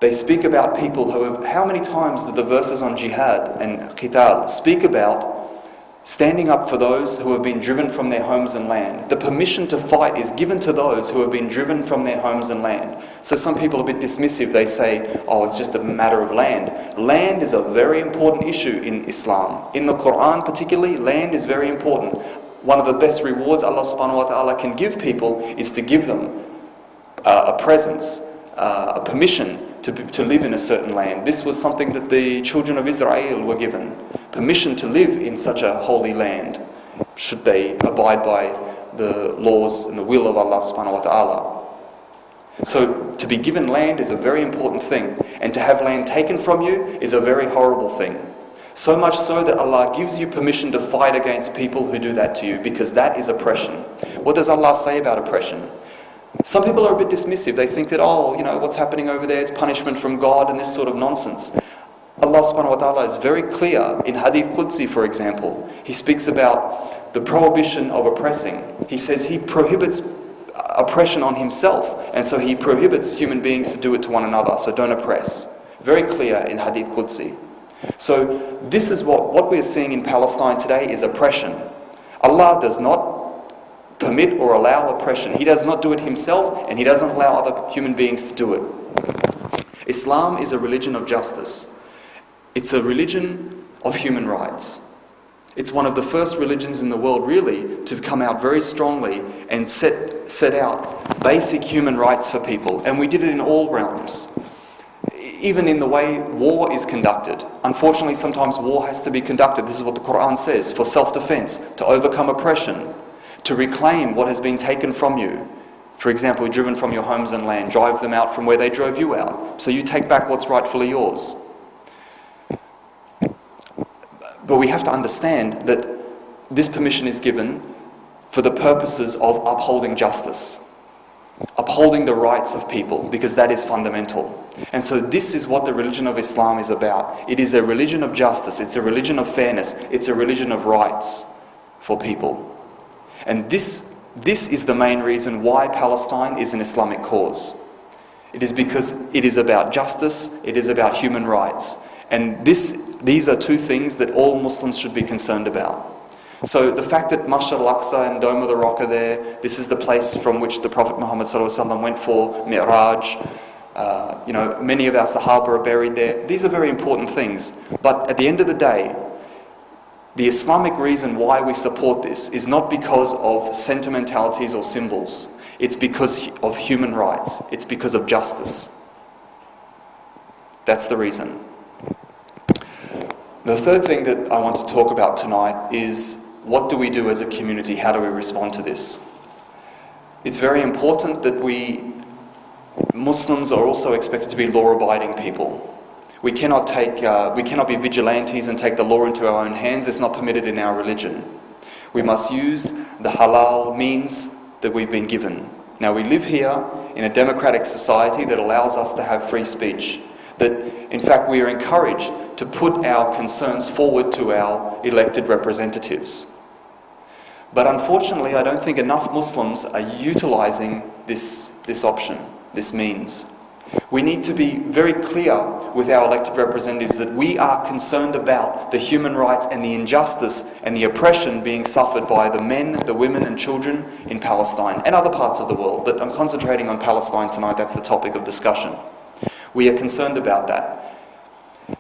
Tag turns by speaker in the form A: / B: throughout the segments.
A: They speak about people who have, how many times do the verses on jihad and qital speak about standing up for those who have been driven from their homes and land? The permission to fight is given to those who have been driven from their homes and land. So some people are a bit dismissive. They say, oh, it's just a matter of land. Land is a very important issue in Islam. In the Quran particularly, land is very important. One of the best rewards Allah subhanahu wa ta'ala can give people is to give them a presence, a permission to live in a certain land. This was something that the children of Israel were given. Permission to live in such a holy land, should they abide by the laws and the will of Allah subhanahu wa ta'ala. So to be given land is a very important thing, and to have land taken from you is a very horrible thing. So much so that Allah gives you permission to fight against people who do that to you, because that is oppression. What does Allah say about oppression? Some people are a bit dismissive. They think that, oh, you know, what's happening over there, it's punishment from God and this sort of nonsense. Allah subhanahu wa ta'ala is very clear in Hadith Qudsi, for example. He speaks about the prohibition of oppressing. He says He prohibits oppression on Himself, and so He prohibits human beings to do it to one another, so don't oppress. Very clear in Hadith Qudsi. So this is what we are seeing in Palestine today is oppression. Allah does not permit or allow oppression. He does not do it Himself, and He doesn't allow other human beings to do it. Islam is a religion of justice. It's a religion of human rights. It's one of the first religions in the world really to come out very strongly and set out basic human rights for people. And we did it in all realms. Even in the way war is conducted. Unfortunately, sometimes war has to be conducted. This is what the Quran says, for self-defense, to overcome oppression, to reclaim what has been taken from you. For example, driven from your homes and land, drive them out from where they drove you out. So you take back what's rightfully yours. But we have to understand that this permission is given for the purposes of upholding justice, upholding the rights of people, because that is fundamental. And so this is what the religion of Islam is about. It is a religion of justice, it's a religion of fairness, it's a religion of rights for people. And this is the main reason why Palestine is an Islamic cause. It is because it is about justice, it is about human rights. And these are two things that all Muslims should be concerned about. So the fact that Mashar al-Aqsa and Dome of the Rock are there, this is the place from which the Prophet Muhammad ﷺ went for Mi'raj. Many of our Sahaba are buried there. These are very important things. But at the end of the day, the Islamic reason why we support this is not because of sentimentalities or symbols. It's because of human rights. It's because of justice. That's the reason. The third thing that I want to talk about tonight is, what do we do as a community? How do we respond to this? It's very important that Muslims are also expected to be law-abiding people. We cannot be vigilantes and take the law into our own hands. It's not permitted in our religion. We must use the halal means that we've been given. Now, we live here in a democratic society that allows us to have free speech. That, in fact, we are encouraged to put our concerns forward to our elected representatives. But unfortunately, I don't think enough Muslims are utilising this option, this means. We need to be very clear with our elected representatives that we are concerned about the human rights and the injustice and the oppression being suffered by the men, the women and children in Palestine and other parts of the world. But I'm concentrating on Palestine tonight. That's the topic of discussion. We are concerned about that.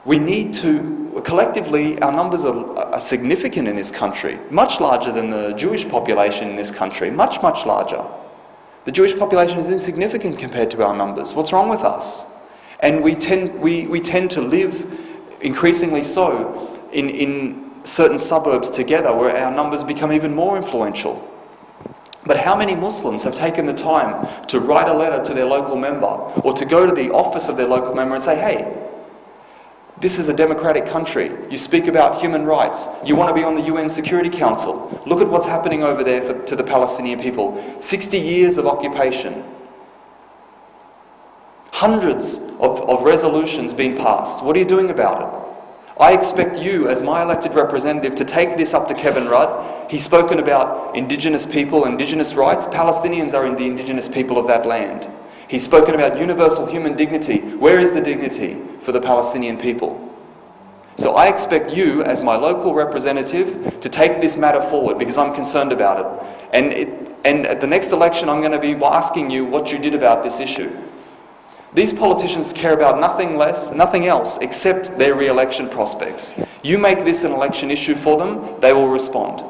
A: We need to, collectively, our numbers are significant in this country, much larger than the Jewish population in this country, much, much larger. The Jewish population is insignificant compared to our numbers. What's wrong with us? And we tend to live, increasingly so, in certain suburbs together where our numbers become even more influential. But how many Muslims have taken the time to write a letter to their local member or to go to the office of their local member and say, hey, this is a democratic country. You speak about human rights. You want to be on the UN Security Council. Look at what's happening over there to the Palestinian people. 60 years of occupation. Hundreds of resolutions being passed. What are you doing about it? I expect you, as my elected representative, to take this up to Kevin Rudd. He's spoken about indigenous people, indigenous rights. Palestinians are the indigenous people of that land. He's spoken about universal human dignity. Where is the dignity for the Palestinian people? So I expect you, as my local representative, to take this matter forward because I'm concerned about it. And at the next election, I'm going to be asking you what you did about this issue. These politicians care about nothing else except their re-election prospects. You make this an election issue for them, they will respond.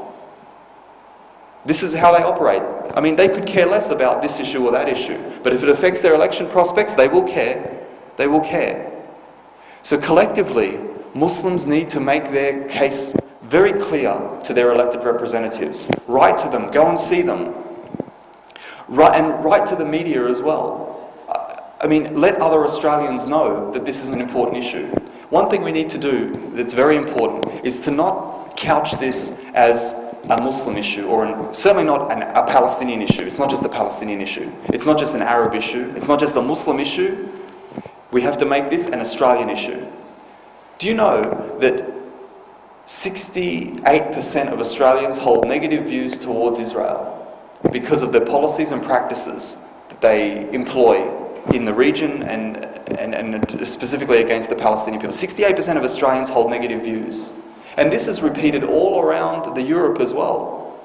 A: This is how they operate. I mean, they could care less about this issue or that issue, but if it affects their election prospects, they will care. They will care. So collectively, Muslims need to make their case very clear to their elected representatives. Write to them, go and see them. And write to the media as well. I mean, let other Australians know that this is an important issue. One thing we need to do that's very important is to not couch this as a Muslim issue, or certainly not a Palestinian issue. It's not just a Palestinian issue. It's not just an Arab issue. It's not just a Muslim issue. We have to make this an Australian issue. Do you know that 68% of Australians hold negative views towards Israel because of the policies and practices that they employ in the region and specifically against the Palestinian people? 68% of Australians hold negative views. And this is repeated all around Europe as well.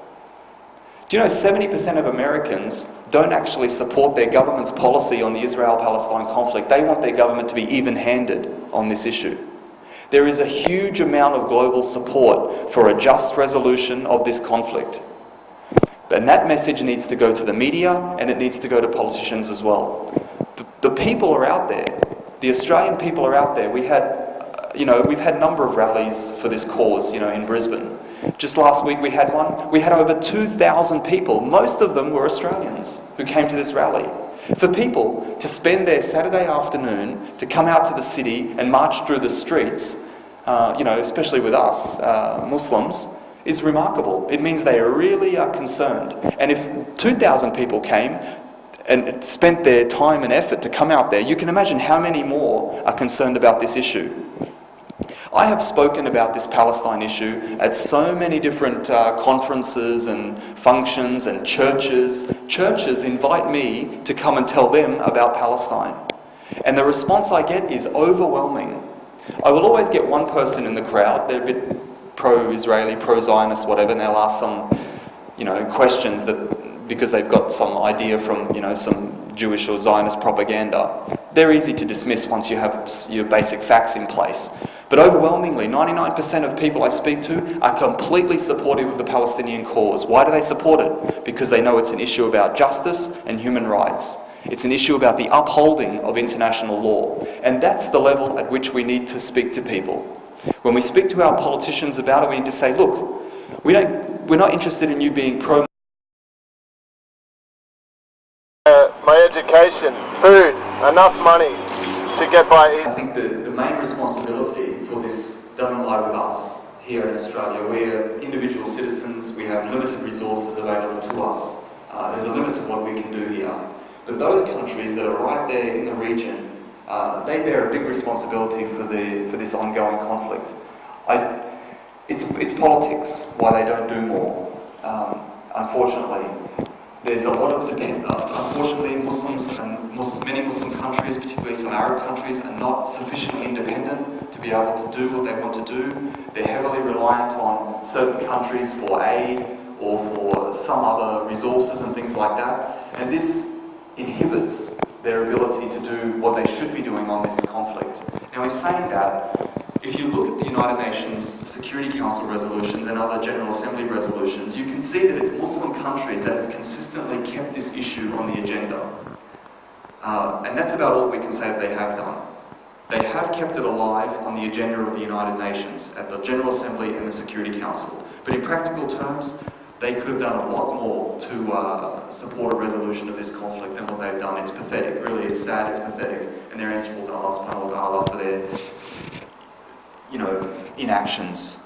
A: Do you know 70% of Americans don't actually support their government's policy on the Israel-Palestine conflict? They want their government to be even-handed on this issue. There is a huge amount of global support for a just resolution of this conflict. And that message needs to go to the media, and it needs to go to politicians as well. The people are out there. The Australian people are out there. We've had a number of rallies for this cause, in Brisbane. Just last week we had one. We had over 2,000 people. Most of them were Australians who came to this rally. For people to spend their Saturday afternoon to come out to the city and march through the streets, especially with us, Muslims, is remarkable. It means they really are concerned. And if 2,000 people came and spent their time and effort to come out there, you can imagine how many more are concerned about this issue. I have spoken about this Palestine issue at so many different conferences and functions and churches. Churches invite me to come and tell them about Palestine. And the response I get is overwhelming. I will always get one person in the crowd, they're a bit pro-Israeli, pro-Zionist, whatever, and they'll ask some, questions that because they've got some idea from, some Jewish or Zionist propaganda. They're easy to dismiss once you have your basic facts in place. But overwhelmingly, 99% of people I speak to are completely supportive of the Palestinian cause. Why do they support it? Because they know it's an issue about justice and human rights. It's an issue about the upholding of international law. And that's the level at which we need to speak to people. When we speak to our politicians about it, we need to say, look, we're not interested in you being pro.
B: My education, food, enough money to get by.
A: I think the main responsibility for this doesn't lie with us here in Australia. We're individual citizens, we have limited resources available to us. There's a limit to what we can do here. But those countries that are right there in the region, they bear a big responsibility for this ongoing conflict. It's politics why they don't do more. Unfortunately, there's a lot of unfortunately, Muslims and many Muslim countries, particularly some Arab countries, are not sufficiently independent to be able to do what they want to do. They're heavily reliant on certain countries for aid or for some other resources and things like that. And this inhibits their ability to do what they should be doing on this conflict. Now, in saying that, if you look at the United Nations Security Council resolutions and other General Assembly resolutions, you can see that it's Muslim countries that have consistently kept this issue on the agenda. And that's about all we can say that they have done. They have kept it alive on the agenda of the United Nations at the General Assembly and the Security Council. But in practical terms, they could have done a lot more to support a resolution of this conflict than what they've done. It's pathetic, really. It's sad, it's pathetic. And they're answerable to Allah subhanahu wa ta'ala for their inactions.